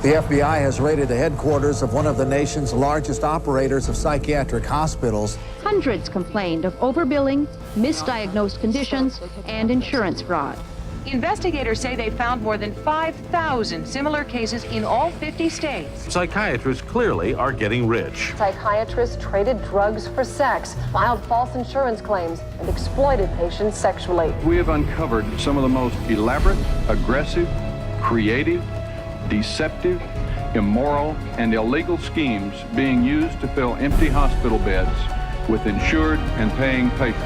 The FBI has raided the headquarters of one of the nation's largest operators of psychiatric hospitals. Hundreds complained of overbilling, misdiagnosed conditions, and insurance fraud. Investigators say they found more than 5,000 similar cases in all 50 states. Psychiatrists clearly are getting rich. Psychiatrists traded drugs for sex, filed false insurance claims, and exploited patients sexually. We have uncovered some of the most elaborate, aggressive, creative, deceptive, immoral, and illegal schemes being used to fill empty hospital beds with insured and paying patients.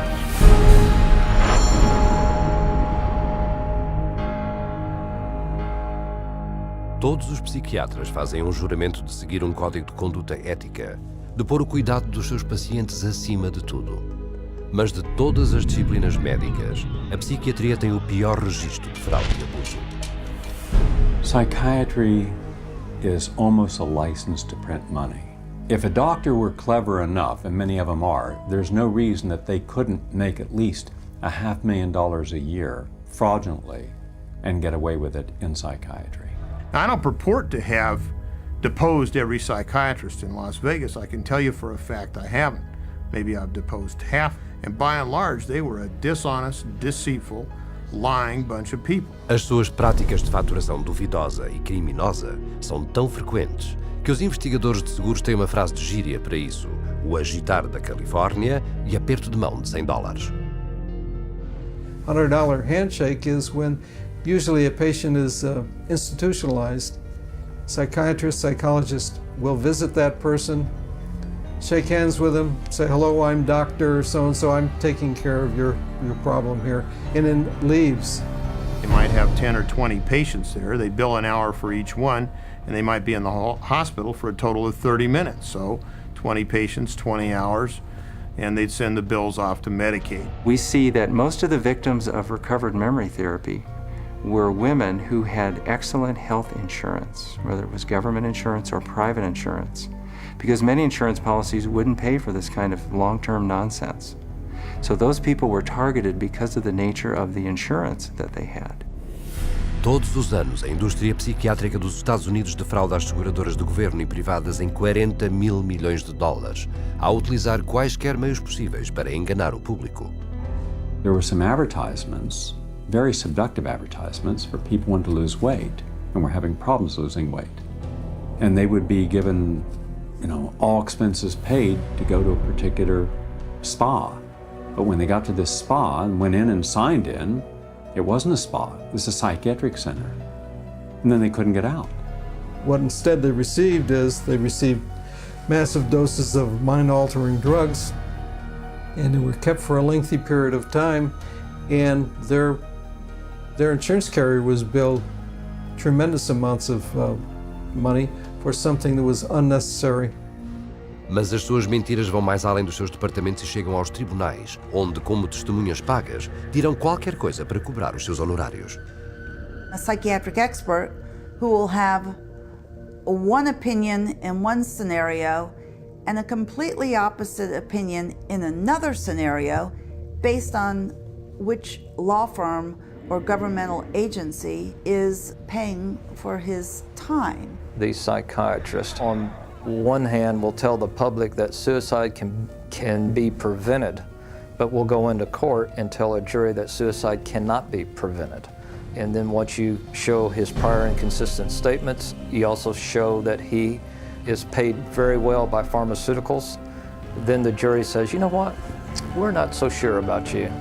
Todos os psiquiatras fazem um juramento de seguir um código de conduta ética, de pôr o cuidado dos seus pacientes acima de tudo. Mas de todas as disciplinas médicas, a psiquiatria tem o pior registro de fraude e abuso. Psychiatry is almost a license to print money. If a doctor were clever enough, and many of them are, there's no reason that they couldn't make at least $500,000 a year fraudulently and get away with it in psychiatry. I don't purport to have deposed every psychiatrist in Las Vegas. I can tell you for a fact I haven't. Maybe I've deposed half, and by and large, they were a dishonest, deceitful, lying bunch of people. As suas práticas de faturação duvidosa e criminosa são tão frequentes que os investigadores de seguros têm uma frase de gíria para isso: o agitar da Califórnia e aperto de mão de $100. $100 handshake is when usually a patient is institutionalized. Psychiatrist, psychologist will visit that person, shake hands with them, say, hello, I'm Dr. So-and-so, I'm taking care of your problem here, and then leaves. They might have 10 or 20 patients there. They bill an hour for each one, and they might be in the hospital for a total of 30 minutes. So 20 patients, 20 hours, and they'd send the bills off to Medicaid. We see that most of the victims of recovered memory therapy were women who had excellent health insurance, whether it was government insurance or private insurance, because many insurance policies wouldn't pay for this kind of long-term nonsense. So those people were targeted because of the nature of the insurance that they had. Todos os anos, a indústria psiquiátrica dos Estados Unidos defrauda as seguradoras de governo e privadas em $40 mil milhões, ao utilizar quaisquer meios possíveis para enganar o público. There were some advertisements, very seductive advertisements for people wanting to lose weight and were having problems losing weight. And they would be given, all expenses paid to go to a particular spa. But when they got to this spa and went in and signed in, it wasn't a spa, it was a psychiatric center. And then they couldn't get out. What instead they received massive doses of mind-altering drugs, and they were kept for a lengthy period of time, and their insurance carrier was billed tremendous amounts of money for something that was unnecessary. Mas as suas mentiras vão mais além dos seus departamentos e chegam aos tribunais, onde, como testemunhas pagas, dirão qualquer coisa para cobrar os seus honorários. A psychiatric expert who will have one opinion in one scenario and a completely opposite opinion in another scenario based on which law firm or governmental agency is paying for his time. These psychiatrists, on one hand, will tell the public that suicide can be prevented, but will go into court and tell a jury that suicide cannot be prevented. And then once you show his prior inconsistent statements, you also show that he is paid very well by pharmaceuticals, then the jury says, you know what, we're not so sure about you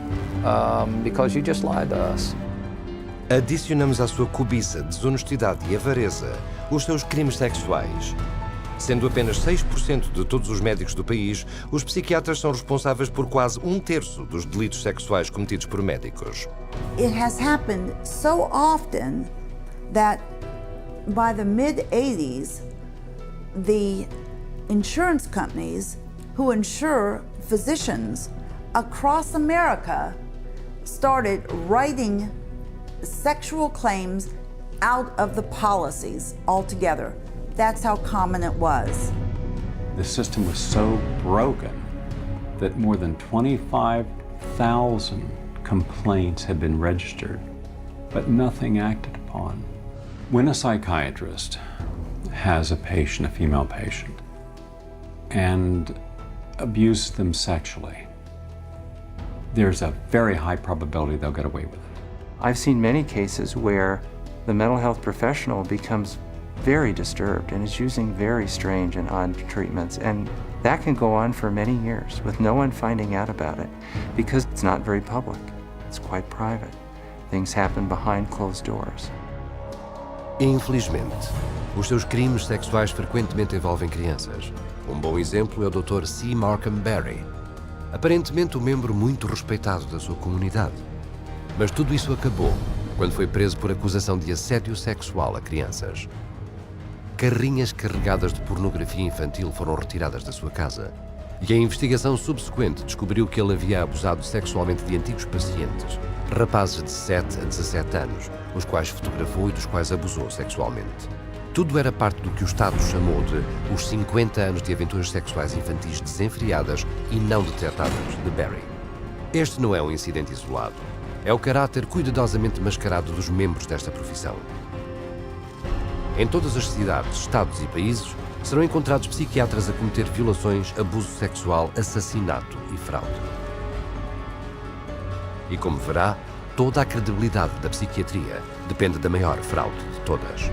because you just lied to us. Adicionamos à sua cobiça, desonestidade e avareza os seus crimes sexuais. Sendo apenas 6% de todos os médicos do país, os psiquiatras são responsáveis por quase 1/3 dos delitos sexuais cometidos por médicos. It has happened so often that by the mid-80s, the insurance companies who insure physicians across America started writing sexual claims out of the policies altogether. That's how common it was. The system was so broken that more than 25,000 complaints had been registered, but nothing acted upon. When a psychiatrist has a patient, a female patient, and abuses them sexually, there's a very high probability they'll get away with it. I've seen many cases where the mental health professional becomes very disturbed and is using very strange and odd treatments, and that can go on for many years with no one finding out about it because it's not very public. It's quite private. Things happen behind closed doors. Infelizmente, os seus crimes sexuais frequentemente envolvem crianças. Um bom exemplo é o Dr. C. Markham Barry, aparentemente um membro muito respeitado da sua comunidade. Mas tudo isso acabou quando foi preso por acusação de assédio sexual a crianças. Carrinhas carregadas de pornografia infantil foram retiradas da sua casa e a investigação subsequente descobriu que ele havia abusado sexualmente de antigos pacientes, rapazes de 7 a 17 anos, os quais fotografou e dos quais abusou sexualmente. Tudo era parte do que o Estado chamou de os 50 anos de aventuras sexuais infantis desenfreadas e não detectadas de Barry. Este não é um incidente isolado. É o caráter cuidadosamente mascarado dos membros desta profissão. Em todas as cidades, estados e países, serão encontrados psiquiatras a cometer violações, abuso sexual, assassinato e fraude. E como verá, toda a credibilidade da psiquiatria depende da maior fraude de todas.